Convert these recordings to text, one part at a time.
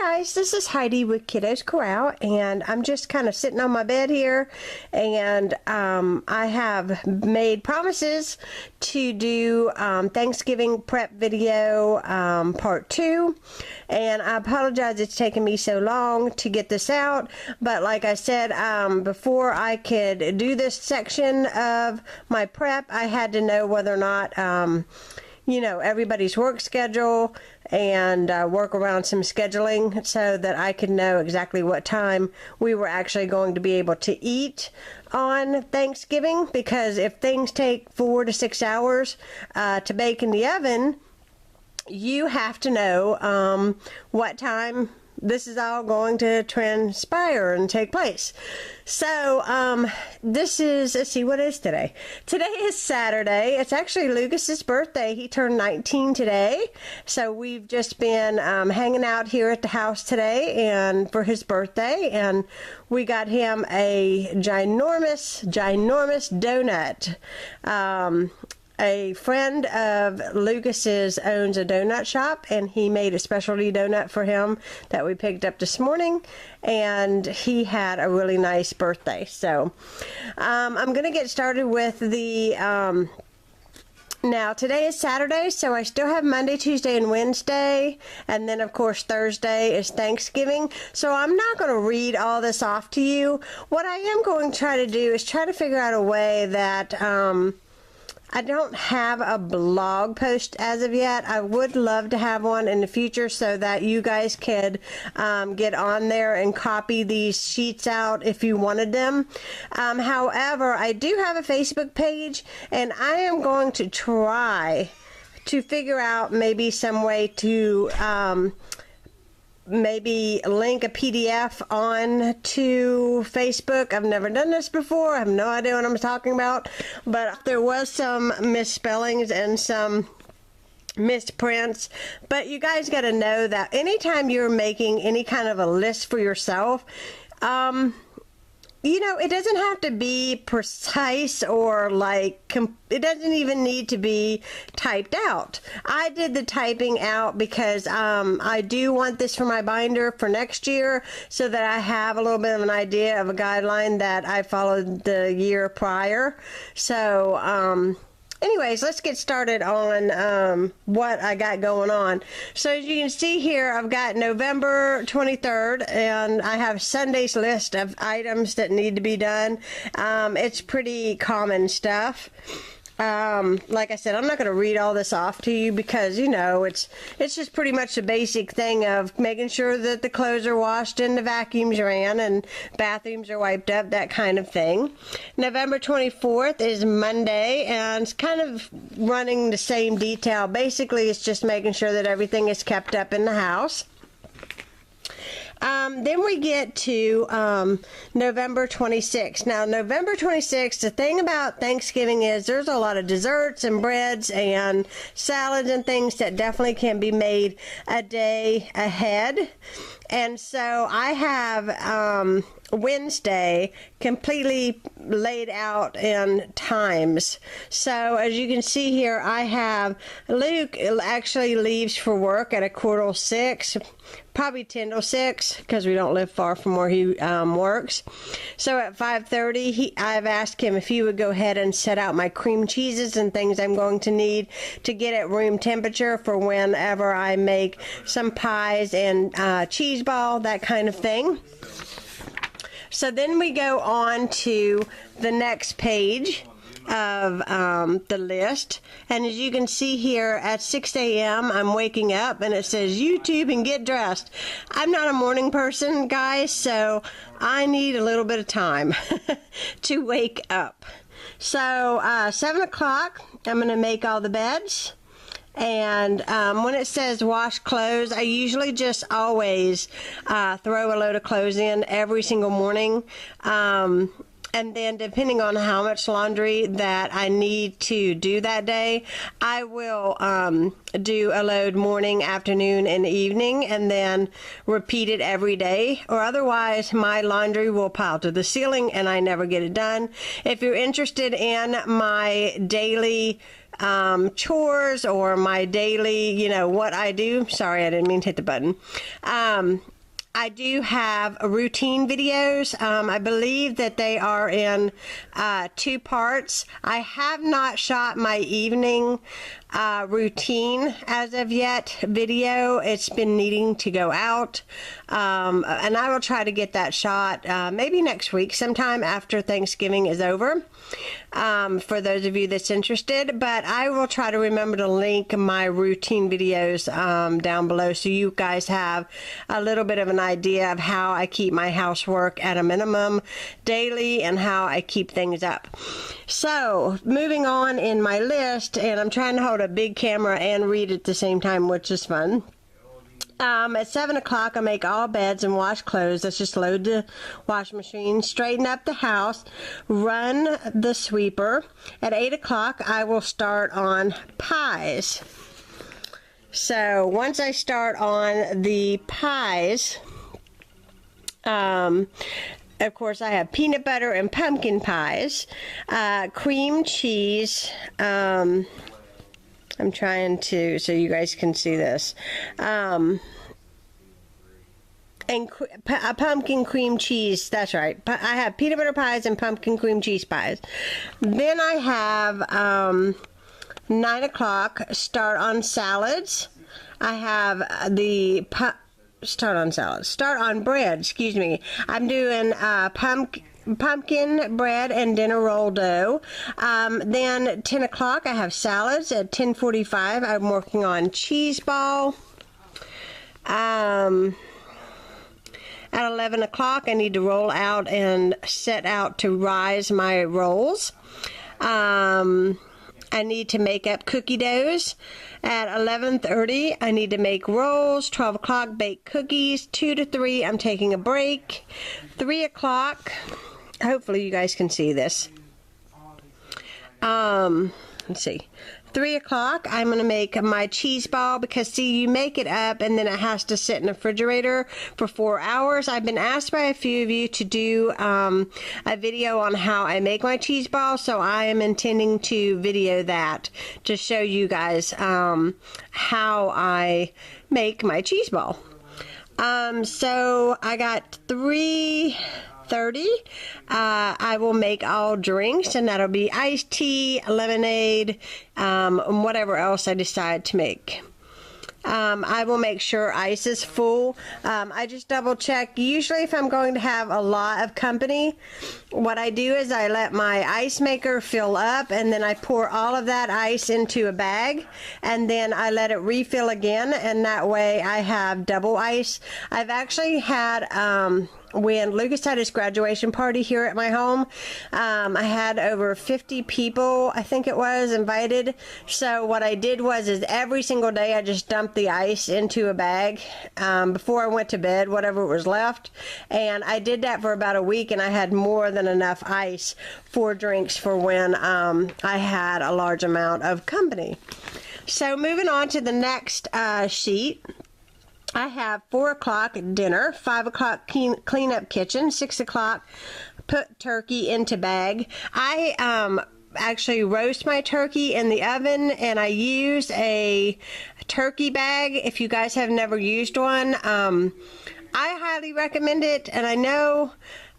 guys, this is Heidi with Kiddos Corral, and I'm just kind of sitting on my bed here, and I have made promises to do Thanksgiving prep video part 2, and I apologize it's taken me so long to get this out, but like I said, before I could do this section of my prep, I had to know whether or not you know, everybody's work schedule and work around some scheduling so that I could know exactly what time we were actually going to be able to eat on Thanksgiving, because if things take 4 to 6 hours to bake in the oven, you have to know what time this is all going to transpire and take place. So this is, let's see, what is today? Today is Saturday. It's actually Lucas's birthday. He turned 19 today. So we've just been hanging out here at the house today and for his birthday, and we got him a ginormous donut. A friend of Lucas's owns a donut shop, and he made a specialty donut for him that we picked up this morning, and he had a really nice birthday. So I'm going to get started with the now today is Saturday, so I still have Monday, Tuesday, and Wednesday, and then of course Thursday is Thanksgiving. So I'm not going to read all this off to you. What I am going to try to do is try to figure out a way that I don't have a blog post as of yet. I would love to have one in the future so that you guys could get on there and copy these sheets out if you wanted them. However, I do have a Facebook page, and I am going to try to figure out maybe some way to maybe link a PDF on to Facebook. I've never done this before. I have no idea what I'm talking about, but there was some misspellings and some misprints. But you guys got to know that anytime you're making any kind of a list for yourself, you know, it doesn't have to be precise or like, it doesn't even need to be typed out. I did the typing out because I do want this for my binder for next year so that I have a little bit of an idea of a guideline that I followed the year prior. So, anyways, let's get started on what I got going on. So as you can see here, I've got November 23rd, and I have Sunday's list of items that need to be done. It's pretty common stuff. Like I said, I'm not going to read all this off to you because, you know, it's just pretty much the basic thing of making sure that the clothes are washed and the vacuums ran and bathrooms are wiped up, that kind of thing. November 24th is Monday, and it's kind of running the same detail. Basically, it's just making sure that everything is kept up in the house. Then we get to November 26th. Now, November 26th, the thing about Thanksgiving is there's a lot of desserts and breads and salads and things that definitely can be made a day ahead. And so I have Wednesday completely laid out in times. So as you can see here, I have Luke actually leaves for work at 5:45, probably 5:50, because we don't live far from where he works. So at 5:30, I've asked him if he would go ahead and set out my cream cheeses and things I'm going to need to get at room temperature for whenever I make some pies and cheese ball, that kind of thing. So then we go on to the next page of the list, and as you can see here, at 6 a.m. I'm waking up and it says YouTube and get dressed. I'm not a morning person, guys, so I need a little bit of time to wake up. So 7 o'clock, I'm going to make all the beds. And when it says wash clothes, I usually just always throw a load of clothes in every single morning. And then depending on how much laundry that I need to do that day, I will do a load morning, afternoon, and evening, and then repeat it every day. Or otherwise, my laundry will pile to the ceiling and I never get it done. If you're interested in my daily chores or my daily, you know, what I do. Sorry, I didn't mean to hit the button. I do have routine videos. I believe that they are in 2 parts. I have not shot my evening routine as of yet video. It's been needing to go out, and I will try to get that shot maybe next week, sometime after Thanksgiving is over, for those of you that's interested. But I will try to remember to link my routine videos down below, so you guys have a little bit of an idea of how I keep my housework at a minimum daily and how I keep things up. So moving on in my list, and I'm trying to hold a big camera and read at the same time, which is fun. At 7 o'clock, I make all beds and wash clothes. Let's just load the washing machine, straighten up the house, run the sweeper. At 8 o'clock, I will start on pies. So once I start on the pies, of course, I have peanut butter and pumpkin pies, cream cheese. I'm trying to, so you guys can see this. And a pumpkin cream cheese, that's right. I have peanut butter pies and pumpkin cream cheese pies. Then I have 9 o'clock, start on salads. I have the start on bread, excuse me. I'm doing pumpkin bread and dinner roll dough. Then 10 o'clock I have salads. At 10:45 I'm working on cheese ball. At 11 o'clock I need to roll out and set out to rise my rolls. I need to make up cookie doughs. At 11:30, I need to make rolls. 12 o'clock, bake cookies. 2 to 3, I'm taking a break. 3 o'clock, hopefully you guys can see this. Let's see. 3 o'clock, I'm going to make my cheese ball, because see, you make it up and then it has to sit in the refrigerator for 4 hours. I've been asked by a few of you to do a video on how I make my cheese ball, so I am intending to video that to show you guys how I make my cheese ball. So I got 3:30. I will make all drinks, and that'll be iced tea, lemonade, and whatever else I decide to make. I will make sure ice is full. I just double check. Usually if I'm going to have a lot of company, what I do is I let my ice maker fill up, and then I pour all of that ice into a bag, and then I let it refill again, and that way I have double ice. I've actually had when Lucas had his graduation party here at my home, I had over 50 people, I think it was, invited. So what I did was every single day I just dumped the ice into a bag before I went to bed, whatever was left. And I did that for about a week, and I had more than enough ice for drinks for when I had a large amount of company. So moving on to the next sheet. I have 4 o'clock dinner, 5 o'clock clean up kitchen, 6 o'clock put turkey into bag. I actually roast my turkey in the oven, and I use a turkey bag. If you guys have never used one, I highly recommend it. And I know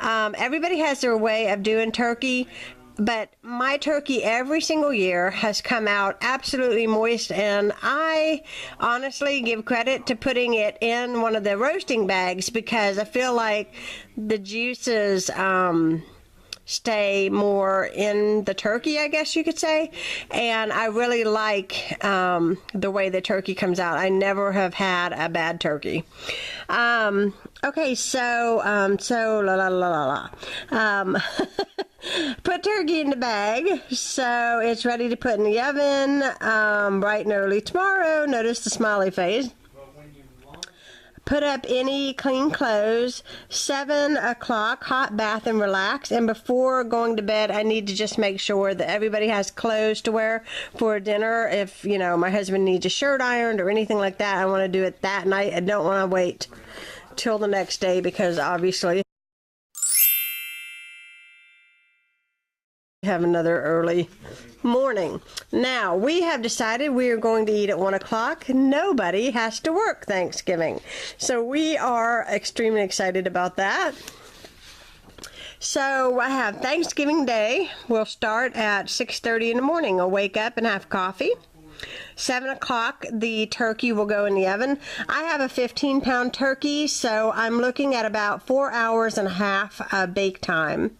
everybody has their way of doing turkey, but my turkey every single year has come out absolutely moist, and I honestly give credit to putting it in one of the roasting bags, because I feel like the juices stay more in the turkey, I guess you could say, and I really like the way the turkey comes out. I never have had a bad turkey. Okay, so put turkey in the bag, so it's ready to put in the oven bright and early tomorrow. Notice the smiley face. Put up any clean clothes. 7 o'clock, hot bath and relax. And before going to bed, I need to just make sure that everybody has clothes to wear for dinner. If, you know, my husband needs a shirt ironed or anything like that, I want to do it that night. I don't want to wait till the next day, because obviously have another early morning. Now, we have decided we are going to eat at 1 o'clock. Nobody has to work Thanksgiving. So we are extremely excited about that. So I have Thanksgiving Day. We'll start at 6:30 in the morning. I'll wake up and have coffee. 7 o'clock, the turkey will go in the oven. I have a 15-pound turkey, so I'm looking at about 4 hours and a half bake time.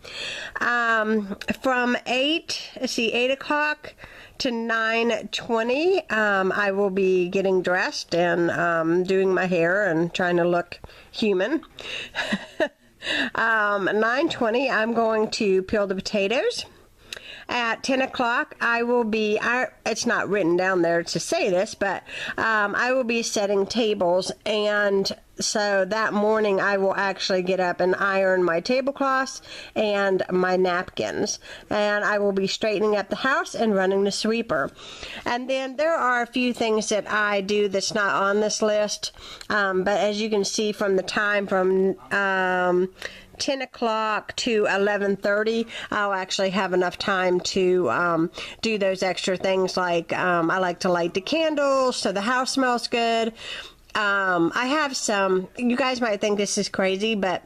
From 8 o'clock to 9:20, I will be getting dressed and doing my hair and trying to look human. 9:20, I'm going to peel the potatoes. At 10 o'clock, I will be, it's not written down there to say this, but I will be setting tables, and so that morning I will actually get up and iron my tablecloths and my napkins, and I will be straightening up the house and running the sweeper. And then there are a few things that I do that's not on this list, but as you can see from the time from 10 o'clock to 11:30, I'll actually have enough time to do those extra things, like I like to light the candles so the house smells good. I have some, you guys might think this is crazy, but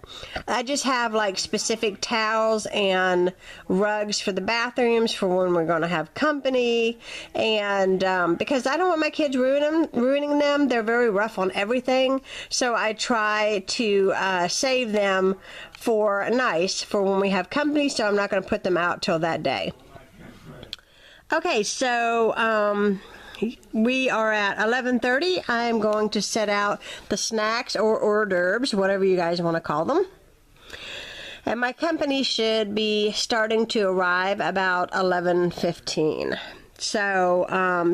I just have like specific towels and rugs for the bathrooms for when we're going to have company, and because I don't want my kids ruining them. They're very rough on everything, so I try to save them for when we have company, so I'm not going to put them out till that day. Okay, so we are at 11:30. I am going to set out the snacks or hors d'oeuvres, whatever you guys want to call them. And my company should be starting to arrive about 11:15. So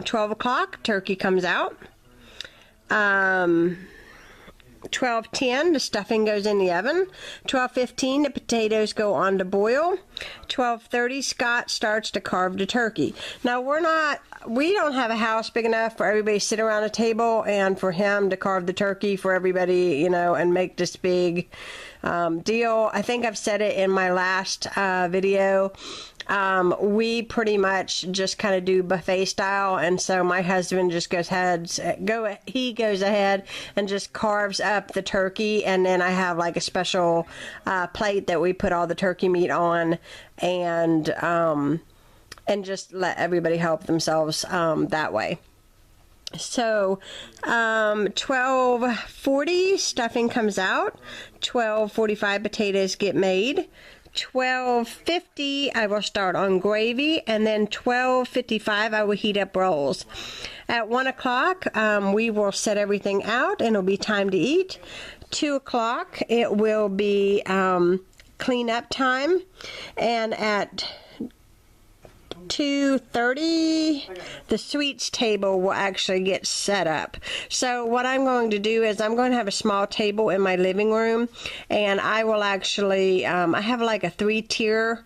12 o'clock, turkey comes out. 12:10, the stuffing goes in the oven. 12:15, the potatoes go on to boil. 12:30, Scott starts to carve the turkey. Now we don't have a house big enough for everybody to sit around a table and for him to carve the turkey for everybody, you know, and make this big deal. I think I've said it in my last video. We pretty much just kind of do buffet style, and so my husband just goes ahead and just carves up the turkey, and then I have like a special plate that we put all the turkey meat on, and just let everybody help themselves that way. So 12:40, stuffing comes out. 12:45, potatoes get made. 12:50, I will start on gravy, and then 12:55, I will heat up rolls. At 1 o'clock, we will set everything out, and it'll be time to eat. 2 o'clock, it will be clean up time, and at 2:30, the sweets table will actually get set up. So what I'm going to do is I'm going to have a small table in my living room, and I will actually, I have like a 3-tier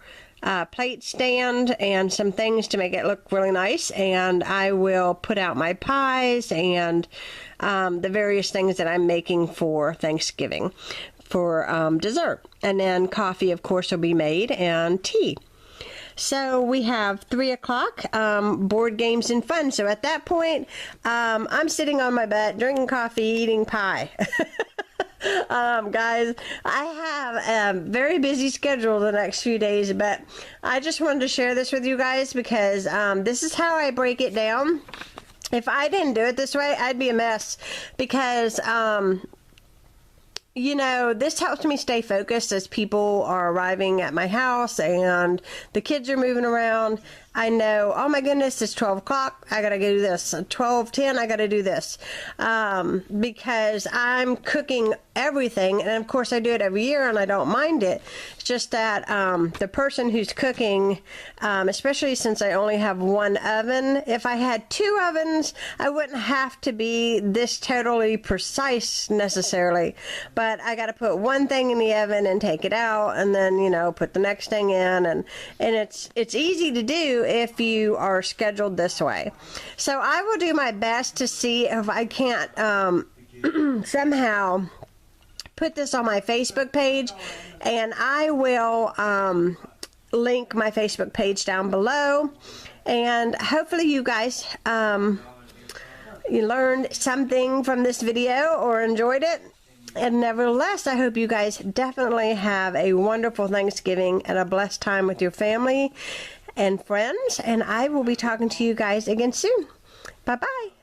plate stand and some things to make it look really nice, and I will put out my pies and the various things that I'm making for Thanksgiving for dessert. And then coffee, of course, will be made, and tea. So we have 3 o'clock, board games and fun. So at that point, I'm sitting on my butt, drinking coffee, eating pie. Guys, I have a very busy schedule the next few days, but I just wanted to share this with you guys because this is how I break it down. If I didn't do it this way, I'd be a mess because you know, this helps me stay focused as people are arriving at my house and the kids are moving around. I know, oh my goodness, it's 12 o'clock, I gotta go do this. 12:10, I gotta do this. Because I'm cooking everything, and of course I do it every year and I don't mind it. It's just that the person who's cooking, especially since I only have one oven, if I had 2 ovens, I wouldn't have to be this totally precise necessarily. But I gotta put one thing in the oven and take it out, and then, you know, put the next thing in, and it's easy to do if you are scheduled this way. So I will do my best to see if I can't somehow put this on my Facebook page, and I will link my Facebook page down below. And hopefully you guys you learned something from this video or enjoyed it. And nevertheless, I hope you guys definitely have a wonderful Thanksgiving and a blessed time with your family and friends. And I will be talking to you guys again soon. Bye-bye.